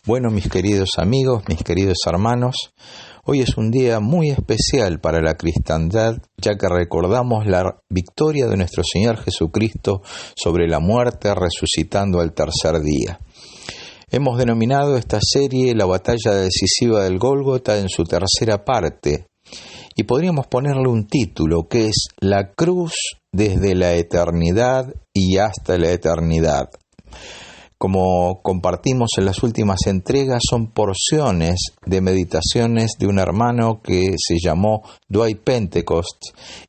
Bueno, mis queridos amigos, mis queridos hermanos, hoy es un día muy especial para la cristiandad, ya que recordamos la victoria de nuestro Señor Jesucristo sobre la muerte, resucitando al tercer día. Hemos denominado esta serie la batalla decisiva del Gólgota en su tercera parte, y podríamos ponerle un título que es La cruz desde la eternidad y hasta la eternidad. Como compartimos en las últimas entregas, son porciones de meditaciones de un hermano que se llamó Dwight Pentecost,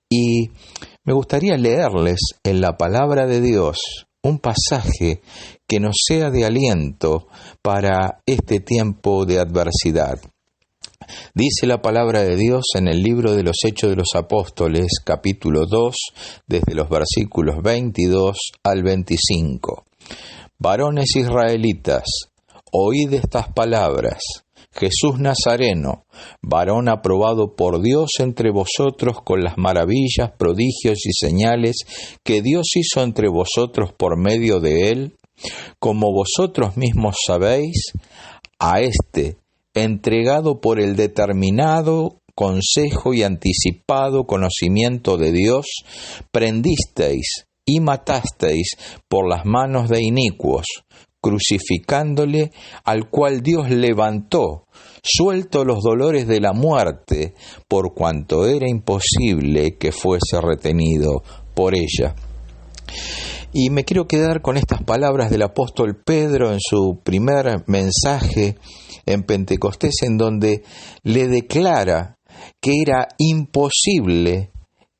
y me gustaría leerles en la palabra de Dios un pasaje que nos sea de aliento para este tiempo de adversidad. Dice la palabra de Dios en el libro de los Hechos de los Apóstoles, capítulo 2, desde los versículos 22 al 25. Varones israelitas, oíd estas palabras. Jesús Nazareno, varón aprobado por Dios entre vosotros con las maravillas, prodigios y señales que Dios hizo entre vosotros por medio de él, como vosotros mismos sabéis, a éste, entregado por el determinado consejo y anticipado conocimiento de Dios, prendisteis y matasteis por las manos de inicuos, crucificándole, al cual Dios levantó, suelto los dolores de la muerte, por cuanto era imposible que fuese retenido por ella. Y me quiero quedar con estas palabras del apóstol Pedro en su primer mensaje en Pentecostés, en donde le declara que era imposible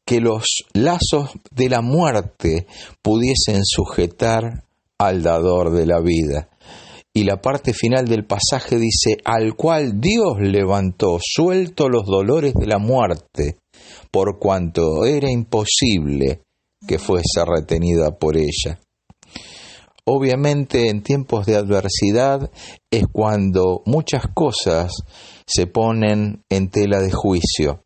que los lazos de la muerte pudiesen sujetar al dador de la vida. Y la parte final del pasaje dice, al cual Dios levantó, suelto los dolores de la muerte, por cuanto era imposible que fuese retenida por ella. Obviamente en tiempos de adversidad es cuando muchas cosas se ponen en tela de juicio.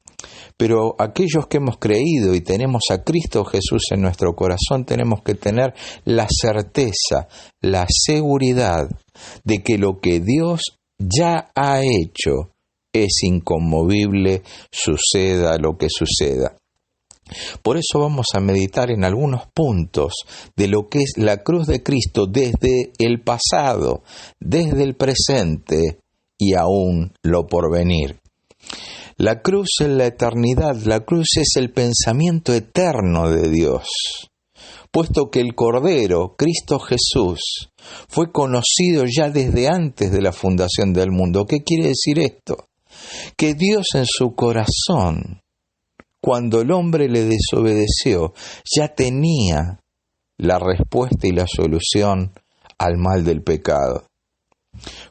Pero aquellos que hemos creído y tenemos a Cristo Jesús en nuestro corazón, tenemos que tener la certeza, la seguridad de que lo que Dios ya ha hecho es inconmovible, suceda lo que suceda. Por eso vamos a meditar en algunos puntos de lo que es la cruz de Cristo desde el pasado, desde el presente y aún lo porvenir. La cruz en la eternidad, la cruz es el pensamiento eterno de Dios, puesto que el Cordero, Cristo Jesús, fue conocido ya desde antes de la fundación del mundo. ¿Qué quiere decir esto? Que Dios en su corazón, cuando el hombre le desobedeció, ya tenía la respuesta y la solución al mal del pecado.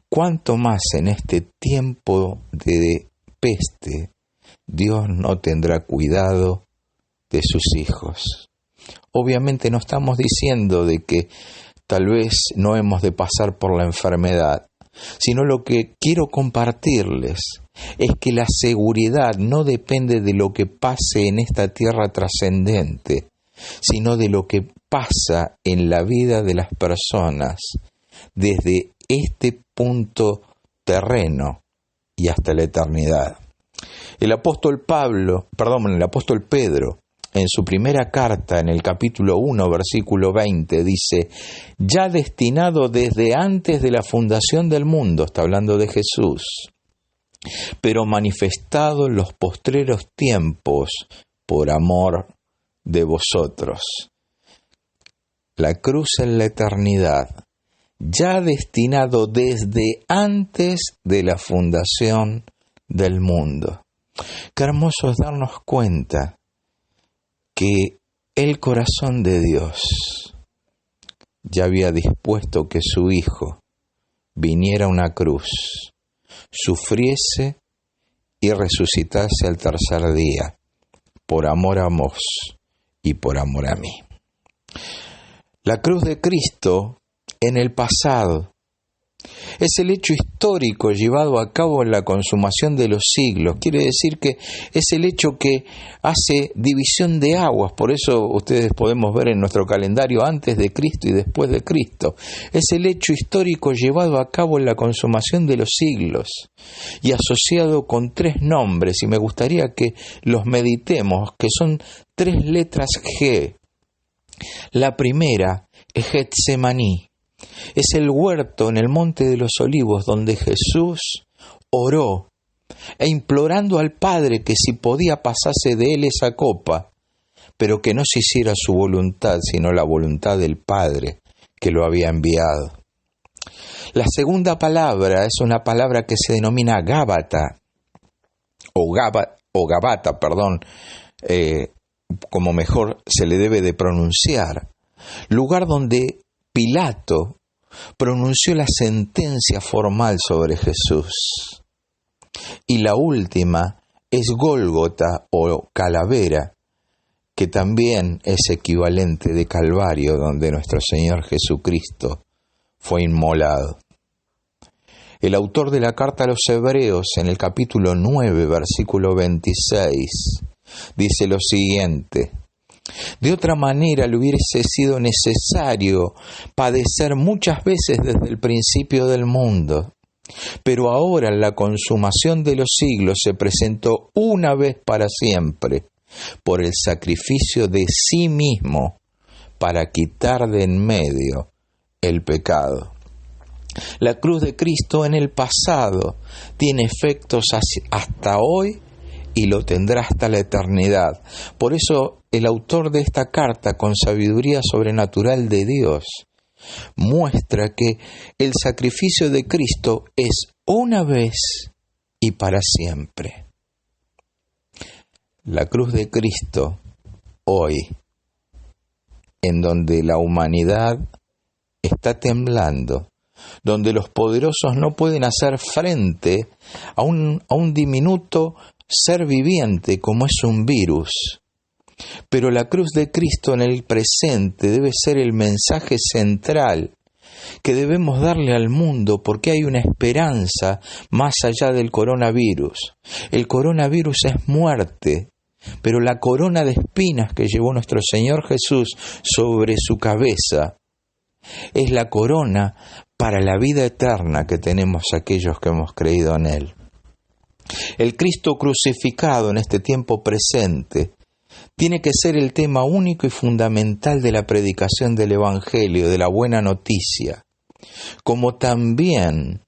¿Cuánto más en este tiempo de peste, Dios no tendrá cuidado de sus hijos? Obviamente no estamos diciendo de que tal vez no hemos de pasar por la enfermedad, sino lo que quiero compartirles es que la seguridad no depende de lo que pase en esta tierra trascendente, sino de lo que pasa en la vida de las personas desde este punto terreno y hasta la eternidad. El apóstol Pedro, en su primera carta, en el capítulo 1, versículo 20, dice, ya destinado desde antes de la fundación del mundo, está hablando de Jesús, pero manifestado en los postreros tiempos por amor de vosotros. La cruz en la eternidad, ya destinado desde antes de la fundación del mundo. Qué hermoso es darnos cuenta que el corazón de Dios ya había dispuesto que su Hijo viniera a una cruz, sufriese y resucitase al tercer día, por amor a vos y por amor a mí. La cruz de Cristo en el pasado Es el hecho histórico llevado a cabo en la consumación de los siglos. Quiere decir que es el hecho que hace división de aguas. Por eso ustedes podemos ver en nuestro calendario antes de Cristo y después de Cristo. Es el hecho histórico llevado a cabo en la consumación de los siglos y asociado con 3 nombres. Y me gustaría que los meditemos, que son 3 letras G. La primera es Getsemaní. Es el huerto en el Monte de los Olivos donde Jesús oró e implorando al Padre que si podía pasase de él esa copa, pero que no se hiciera su voluntad, sino la voluntad del Padre que lo había enviado. La segunda palabra es una palabra que se denomina Gábata, como mejor se le debe de pronunciar, lugar donde Pilato pronunció la sentencia formal sobre Jesús. Y la última es Gólgota o calavera, que también es equivalente de Calvario, donde nuestro Señor Jesucristo fue inmolado. El autor de la carta a los Hebreos, en el capítulo 9, versículo 26, dice lo siguiente: de otra manera le hubiese sido necesario padecer muchas veces desde el principio del mundo. Pero ahora en la consumación de los siglos se presentó una vez para siempre por el sacrificio de sí mismo para quitar de en medio el pecado. La cruz de Cristo en el pasado tiene efectos hasta hoy y lo tendrá hasta la eternidad. Por eso el autor de esta carta, con sabiduría sobrenatural de Dios, muestra que el sacrificio de Cristo es una vez y para siempre. La cruz de Cristo hoy, en donde la humanidad está temblando, donde los poderosos no pueden hacer frente a un diminuto ser viviente como es un virus. Pero la cruz de Cristo en el presente debe ser el mensaje central que debemos darle al mundo, porque hay una esperanza más allá del coronavirus. El coronavirus es muerte, pero la corona de espinas que llevó nuestro Señor Jesús sobre su cabeza es la corona para la vida eterna que tenemos aquellos que hemos creído en Él. El Cristo crucificado en este tiempo presente tiene que ser el tema único y fundamental de la predicación del Evangelio, de la buena noticia, como también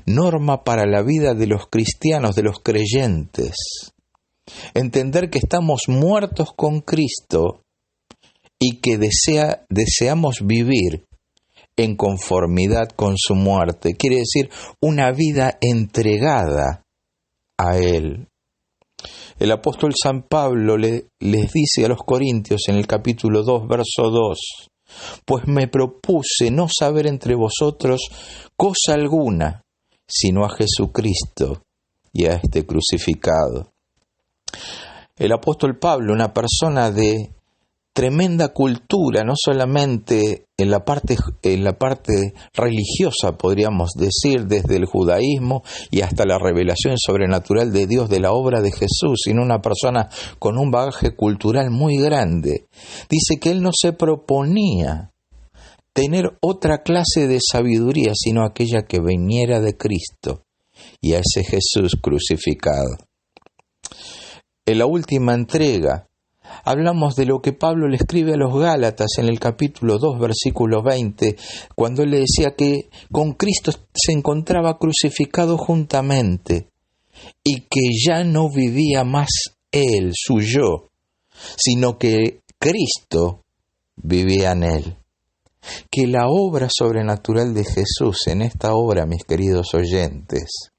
norma para la vida de los cristianos, de los creyentes. Entender que estamos muertos con Cristo y que deseamos vivir en conformidad con su muerte. Quiere decir una vida entregada a Él. El apóstol San Pablo les dice a los Corintios en el capítulo 2, verso 2, pues me propuse no saber entre vosotros cosa alguna, sino a Jesucristo y a este crucificado. El apóstol Pablo, una persona de tremenda cultura, no solamente en la parte religiosa, podríamos decir, desde el judaísmo y hasta la revelación sobrenatural de Dios de la obra de Jesús, sino una persona con un bagaje cultural muy grande. Dice que él no se proponía tener otra clase de sabiduría, sino aquella que viniera de Cristo y a ese Jesús crucificado. En la última entrega hablamos de lo que Pablo le escribe a los Gálatas en el capítulo 2, versículo 20, cuando él le decía que con Cristo se encontraba crucificado juntamente y que ya no vivía más él, su yo, sino que Cristo vivía en él. Que la obra sobrenatural de Jesús en esta obra, mis queridos oyentes,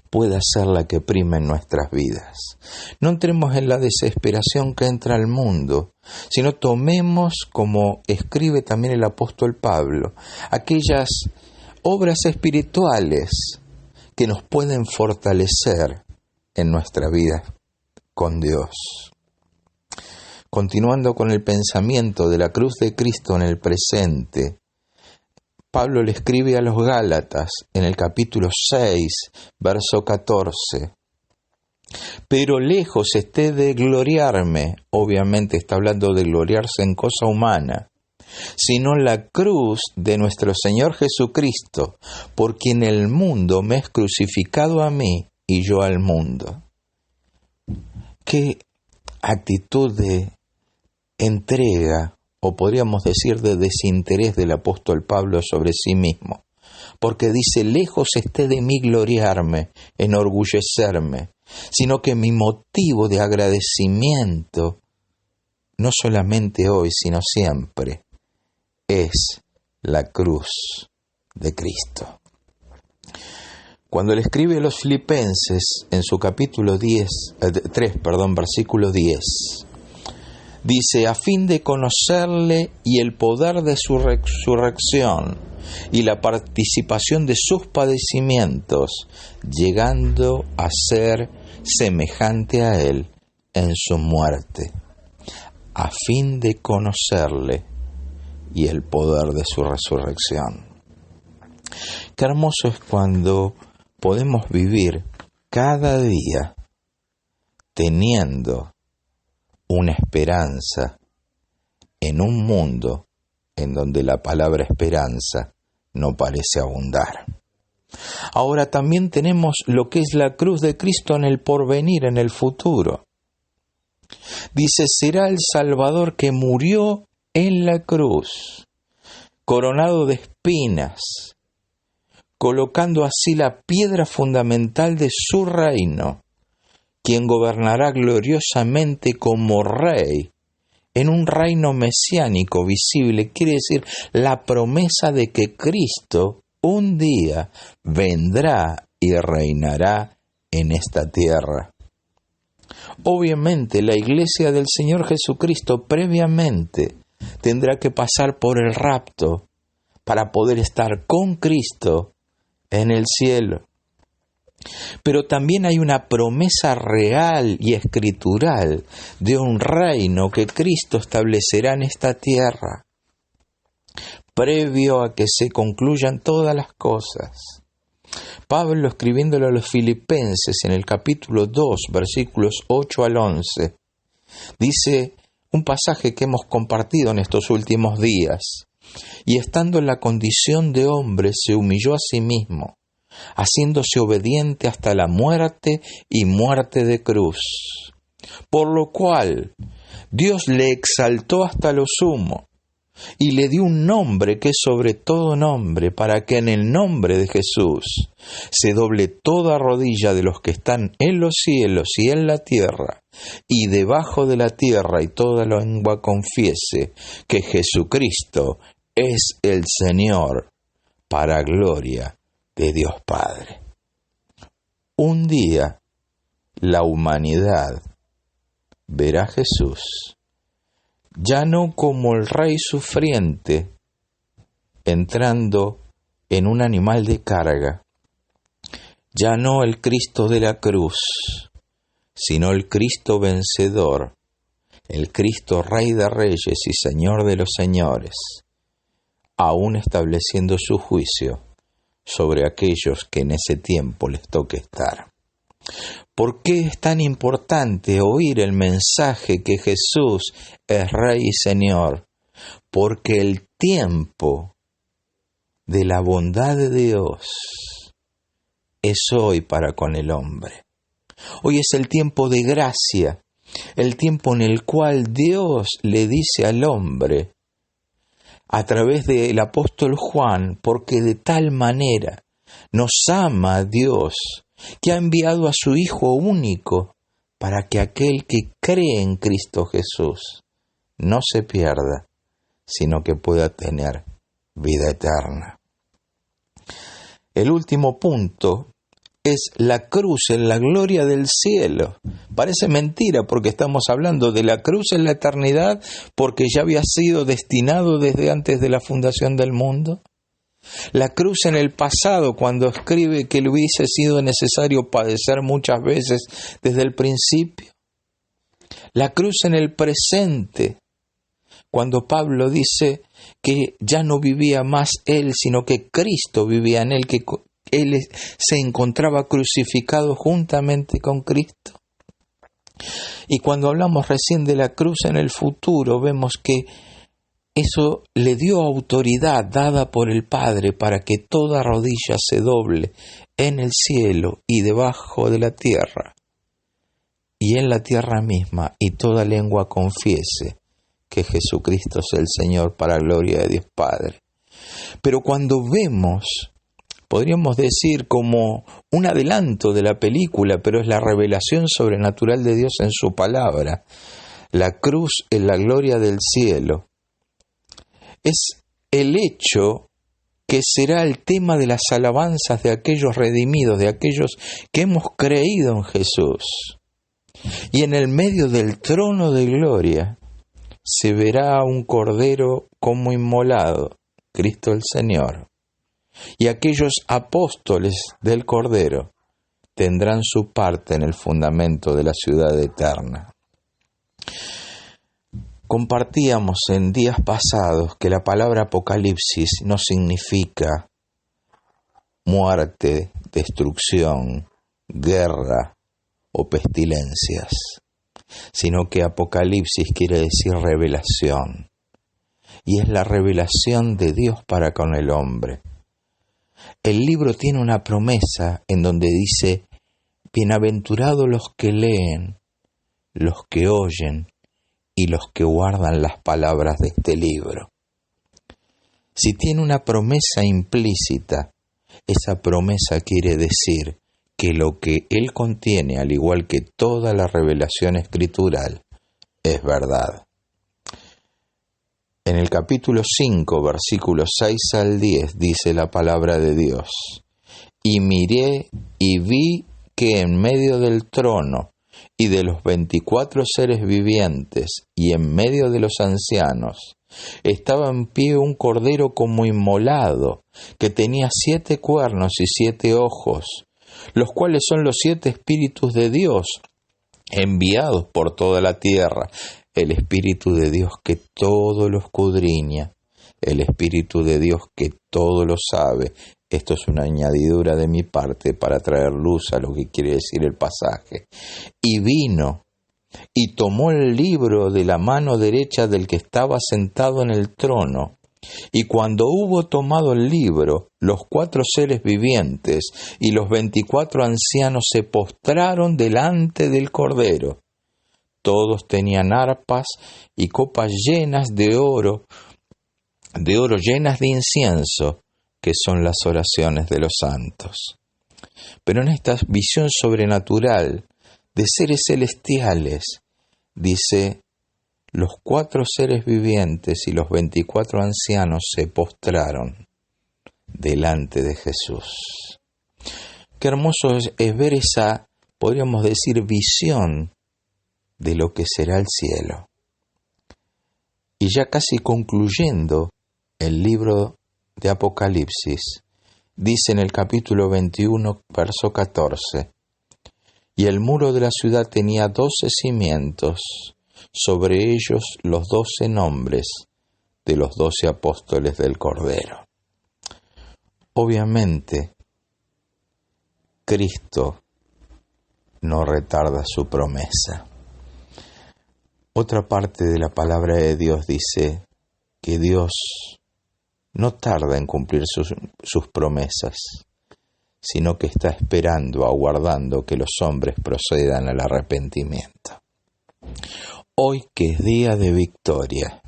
pueda ser la que prime en nuestras vidas. No entremos en la desesperación que entra al mundo, sino tomemos, como escribe también el apóstol Pablo, aquellas obras espirituales que nos pueden fortalecer en nuestra vida con Dios. Continuando con el pensamiento de la cruz de Cristo en el presente, Pablo le escribe a los Gálatas en el capítulo 6, verso 14. Pero lejos esté de gloriarme, obviamente está hablando de gloriarse en cosa humana, sino la cruz de nuestro Señor Jesucristo, por quien el mundo me es crucificado a mí y yo al mundo. Qué actitud de entrega, o podríamos decir de desinterés del apóstol Pablo sobre sí mismo, porque dice, lejos esté de mí gloriarme, enorgullecerme, sino que mi motivo de agradecimiento, no solamente hoy, sino siempre, es la cruz de Cristo. Cuando le escribe a los Filipenses en su capítulo 3, versículo 10, dice, a fin de conocerle y el poder de su resurrección y la participación de sus padecimientos, llegando a ser semejante a él en su muerte, a fin de conocerle y el poder de su resurrección. Qué hermoso es cuando podemos vivir cada día teniendo una esperanza en un mundo en donde la palabra esperanza no parece abundar. Ahora también tenemos lo que es la cruz de Cristo en el porvenir, en el futuro. Dice, será el Salvador que murió en la cruz, coronado de espinas, colocando así la piedra fundamental de su reino, quien gobernará gloriosamente como rey, en un reino mesiánico visible, quiere decir la promesa de que Cristo un día vendrá y reinará en esta tierra. Obviamente la iglesia del Señor Jesucristo previamente tendrá que pasar por el rapto para poder estar con Cristo en el cielo. Pero también hay una promesa real y escritural de un reino que Cristo establecerá en esta tierra, previo a que se concluyan todas las cosas. Pablo, escribiéndole a los Filipenses en el capítulo 2, versículos 8 al 11, dice un pasaje que hemos compartido en estos últimos días. Y estando en la condición de hombre, se humilló a sí mismo, haciéndose obediente hasta la muerte y muerte de cruz. Por lo cual Dios le exaltó hasta lo sumo y le dio un nombre que es sobre todo nombre, para que en el nombre de Jesús se doble toda rodilla de los que están en los cielos y en la tierra y debajo de la tierra, y toda lengua confiese que Jesucristo es el Señor, para gloria de Dios Padre. Un día la humanidad verá a Jesús, ya no como el rey sufriente entrando en un animal de carga, ya no el Cristo de la cruz, sino el Cristo vencedor, el Cristo Rey de Reyes y Señor de los Señores, aún estableciendo su juicio sobre aquellos que en ese tiempo les toque estar. ¿Por qué es tan importante oír el mensaje que Jesús es Rey y Señor? Porque el tiempo de la bondad de Dios es hoy para con el hombre. Hoy es el tiempo de gracia, el tiempo en el cual Dios le dice al hombre, a través del apóstol Juan, porque de tal manera nos ama Dios, que ha enviado a su Hijo único, para que aquel que cree en Cristo Jesús no se pierda, sino que pueda tener vida eterna. El último punto es la cruz en la gloria del cielo. Parece mentira porque estamos hablando de la cruz en la eternidad, porque ya había sido destinado desde antes de la fundación del mundo. La cruz en el pasado, cuando escribe que le hubiese sido necesario padecer muchas veces desde el principio. La cruz en el presente, cuando Pablo dice que ya no vivía más él, sino que Cristo vivía en él, que él se encontraba crucificado juntamente con Cristo. Y cuando hablamos recién de la cruz en el futuro, vemos que eso le dio autoridad dada por el Padre para que toda rodilla se doble en el cielo y debajo de la tierra, y en la tierra misma, y toda lengua confiese que Jesucristo es el Señor, para gloria de Dios Padre. Pero cuando vemos, podríamos decir como un adelanto de la película, pero es la revelación sobrenatural de Dios en su palabra. La cruz es la gloria del cielo. Es el hecho que será el tema de las alabanzas de aquellos redimidos, de aquellos que hemos creído en Jesús. Y en el medio del trono de gloria se verá un cordero como inmolado, Cristo el Señor. Y aquellos apóstoles del Cordero tendrán su parte en el fundamento de la ciudad eterna. Compartíamos en días pasados que la palabra Apocalipsis no significa muerte, destrucción, guerra o pestilencias, sino que Apocalipsis quiere decir revelación, y es la revelación de Dios para con el hombre. El libro tiene una promesa en donde dice: bienaventurados los que leen, los que oyen y los que guardan las palabras de este libro. Si tiene una promesa implícita, esa promesa quiere decir que lo que él contiene, al igual que toda la revelación escritural, es verdad. En el capítulo 5, versículos 6 al 10, dice la palabra de Dios: y miré y vi que en medio del trono y de los 24 seres vivientes y en medio de los ancianos estaba en pie un cordero como inmolado, que tenía 7 cuernos y 7 ojos, los cuales son los 7 espíritus de Dios enviados por toda la tierra. El Espíritu de Dios que todo lo escudriña, el Espíritu de Dios que todo lo sabe. Esto es una añadidura de mi parte para traer luz a lo que quiere decir el pasaje. Y vino y tomó el libro de la mano derecha del que estaba sentado en el trono. Y cuando hubo tomado el libro, los 4 seres vivientes y los 24 ancianos se postraron delante del Cordero. Todos tenían arpas y copas llenas de oro llenas de incienso, que son las oraciones de los santos. Pero en esta visión sobrenatural de seres celestiales, dice: los 4 seres vivientes y los 24 ancianos se postraron delante de Jesús. Qué hermoso es ver esa, podríamos decir, visión de lo que será el cielo. Y ya casi concluyendo el libro de Apocalipsis, dice en el capítulo 21, verso 14: y el muro de la ciudad tenía 12 cimientos, sobre ellos los 12 nombres de los 12 apóstoles del Cordero. Obviamente, Cristo no retarda su promesa. Otra parte de la palabra de Dios dice que Dios no tarda en cumplir sus promesas, sino que está esperando, aguardando que los hombres procedan al arrepentimiento. Hoy que es día de victoria,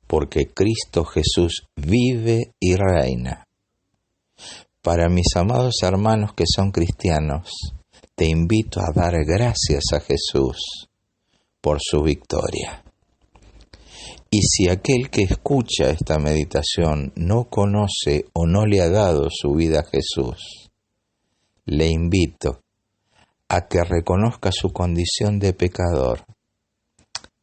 porque Cristo Jesús vive y reina. Para mis amados hermanos que son cristianos, te invito a dar gracias a Jesús por su victoria. Y si aquel que escucha esta meditación no conoce o no le ha dado su vida a Jesús, le invito a que reconozca su condición de pecador,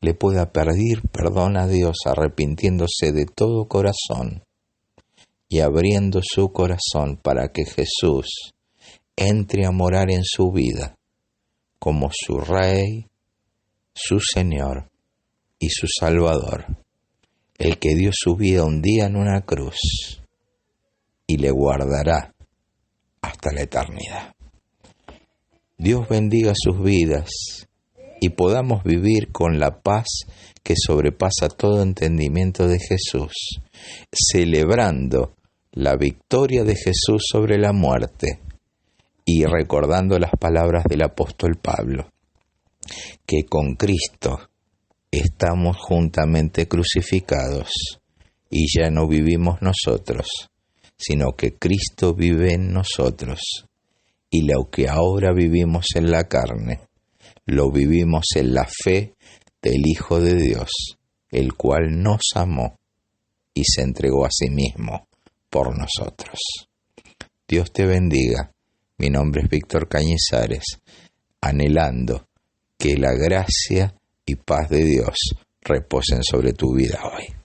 le pueda pedir perdón a Dios arrepintiéndose de todo corazón y abriendo su corazón para que Jesús entre a morar en su vida como su Rey, su Señor y su Salvador, el que dio su vida un día en una cruz y le guardará hasta la eternidad. Dios bendiga sus vidas y podamos vivir con la paz que sobrepasa todo entendimiento de Jesús, celebrando la victoria de Jesús sobre la muerte y recordando las palabras del apóstol Pablo, que con Cristo estamos juntamente crucificados y ya no vivimos nosotros, sino que Cristo vive en nosotros, y lo que ahora vivimos en la carne, lo vivimos en la fe del Hijo de Dios, el cual nos amó y se entregó a sí mismo por nosotros. Dios te bendiga. Mi nombre es Víctor Cañizares, anhelando que la gracia y paz de Dios reposen sobre tu vida hoy.